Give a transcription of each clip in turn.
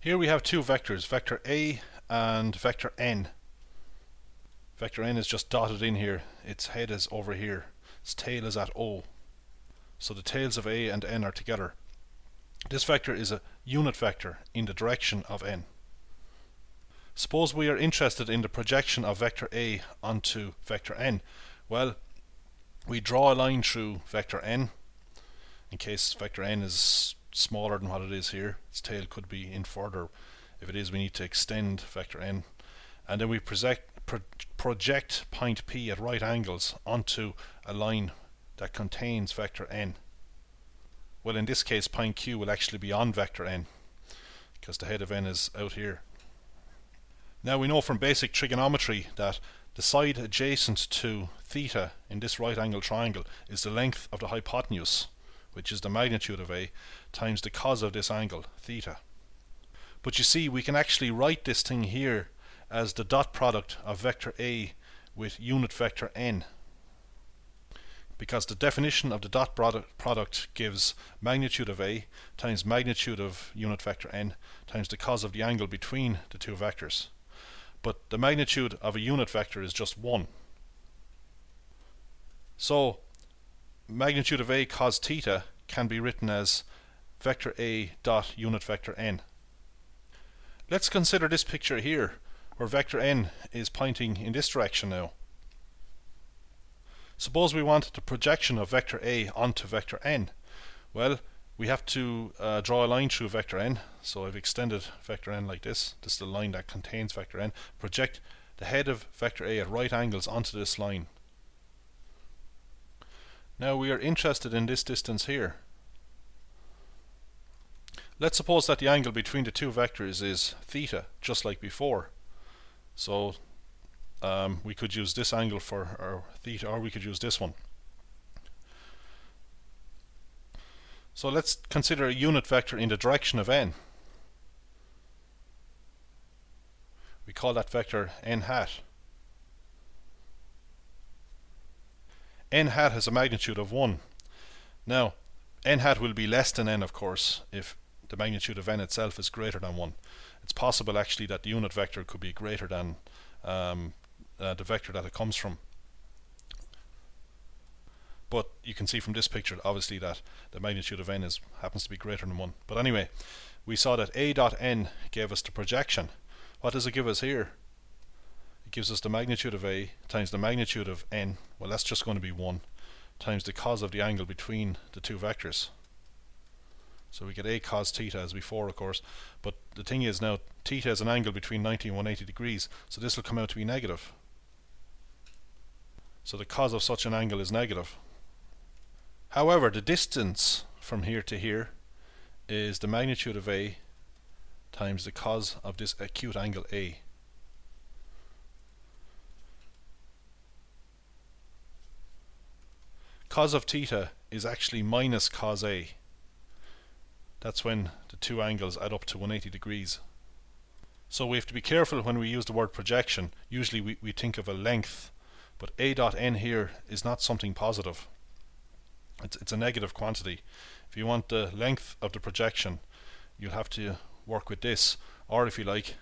Here we have two vectors, vector A and vector N. Vector N is just dotted in here. Its head is over here. Its tail is at O. So the tails of A and N are together. This vector is a unit vector in the direction of N. Suppose we are interested in the projection of vector A onto vector N. Well, we draw a line through vector N in case vector N is smaller than what it is here. Its tail could be in further. If it is, we need to extend vector N. And then we project point P at right angles onto a line that contains vector N. Well, in this case, point Q will actually be on vector N because the head of N is out here. Now we know from basic trigonometry that the side adjacent to theta in this right angle triangle is the length of the hypotenuse, which is the magnitude of A, times the cos of this angle, theta. But you see, we can actually write this thing here as the dot product of vector A with unit vector N, because the definition of the dot product gives magnitude of A times magnitude of unit vector N times the cos of the angle between the two vectors. But the magnitude of a unit vector is just 1. So magnitude of A cos theta can be written as vector A dot unit vector N. Let's consider this picture here where vector N is pointing in this direction now. Suppose we want the projection of vector A onto vector N. Well, we have to draw a line through vector N. So I've extended vector N like this. This is the line that contains vector N. Project the head of vector A at right angles onto this line. Now we are interested in this distance here. Let's suppose that the angle between the two vectors is theta, just like before. So we could use this angle for our theta, or we could use this one. So let's consider a unit vector in the direction of N. We call that vector N hat. N hat has a magnitude of 1. Now, N hat will be less than N, of course, if the magnitude of N itself is greater than 1. It's possible actually that the unit vector could be greater than the vector that it comes from. But you can see from this picture obviously that the magnitude of N happens to be greater than 1. But anyway, we saw that A dot N gave us the projection. What does it give us here? It gives us the magnitude of A times the magnitude of N. Well, that's just going to be 1 times the cos of the angle between the two vectors. So we get A cos theta as before, of course. But the thing is now, theta is an angle between 90 and 180 degrees. So this will come out to be negative. So the cos of such an angle is negative. However, the distance from here to here is the magnitude of A times the cos of this acute angle A. Cos of theta is actually minus cos A. That's when the two angles add up to 180 degrees. So we have to be careful when we use the word projection. Usually we think of a length, but A dot N here is not something positive. It's a negative quantity. If you want the length of the projection, you'll have to work with this, or if you like,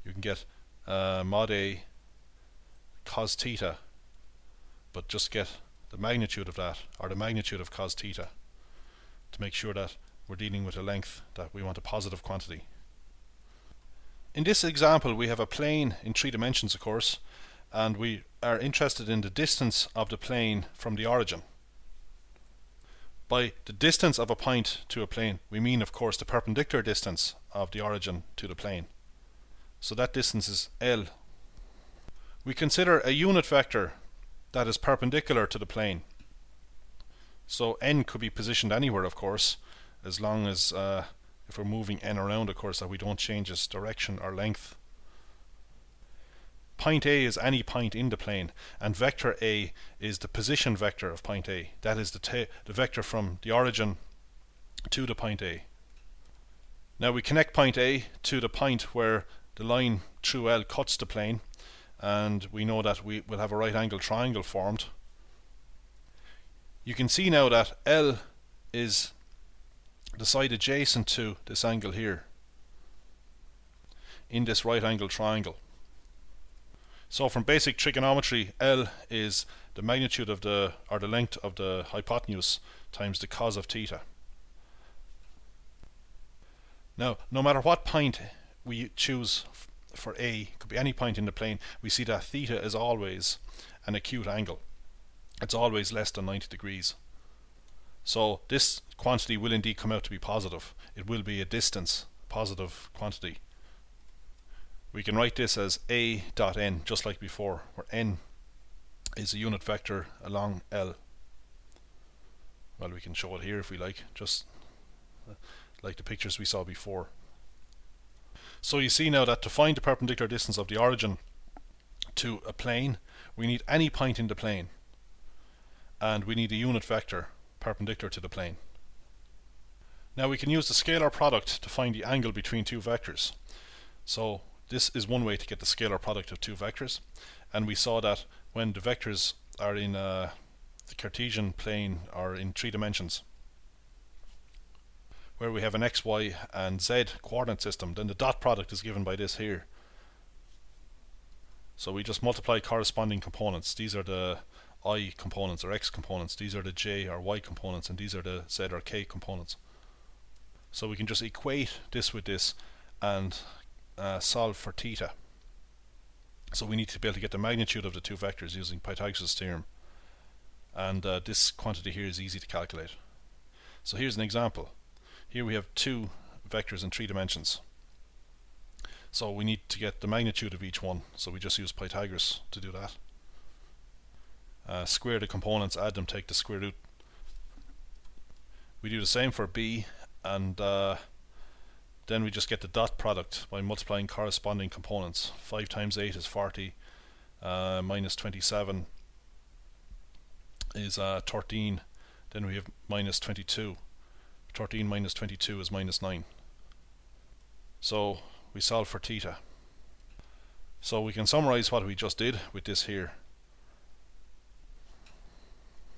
you can get mod A cos theta, but just get the magnitude of that, or the magnitude of cos theta, to make sure that we're dealing with a length that we want a positive quantity. In this example we have a plane in 3 dimensions, of course, and we are interested in the distance of the plane from the origin. By the distance of a point to a plane, we mean, of course, the perpendicular distance of the origin to the plane. So that distance is L. We consider a unit vector that is perpendicular to the plane. So N could be positioned anywhere, of course, as long as if we're moving N around, of course, that we don't change its direction or length. Point A is any point in the plane, and vector A is the position vector of point A. That is the vector from the origin to the point A. Now we connect point A to the point where the line through L cuts the plane, and we know that we will have a right angle triangle formed. You can see now that L is the side adjacent to this angle here. in this right angle triangle. So from basic trigonometry, L is the magnitude of the length of the hypotenuse times the cos of theta. Now, no matter what point we choose for A, could be any point in the plane, we see that theta is always an acute angle. It's always less than 90 degrees. So this quantity will indeed come out to be positive. It will be a distance positive quantity. We can write this as A dot n, just like before, where n is a unit vector along L. Well, we can show it here if we like, just like the pictures we saw before. So you see now that to find the perpendicular distance of the origin to a plane, we need any point in the plane, and we need a unit vector perpendicular to the plane. Now we can use the scalar product to find the angle between two vectors. So this is one way to get the scalar product of two vectors, and we saw that when the vectors are in the Cartesian plane or in 3 dimensions, where we have an x, y and z coordinate system, then the dot product is given by this here. So we just multiply corresponding components. These are the I components or x components, these are the j or y components, and these are the z or k components. So we can just equate this with this and solve for theta. So we need to be able to get the magnitude of the two vectors using Pythagoras' theorem, and this quantity here is easy to calculate. So here's an example. Here we have two vectors in 3 dimensions. So we need to get the magnitude of each one, so we just use Pythagoras to do that. Square the components, add them, take the square root. We do the same for B, and then we just get the dot product by multiplying corresponding components. 5 times 8 is 40, minus 27 is 13, then we have minus 22. 13 minus 22 is minus 9. So we solve for theta. So we can summarize what we just did with this here.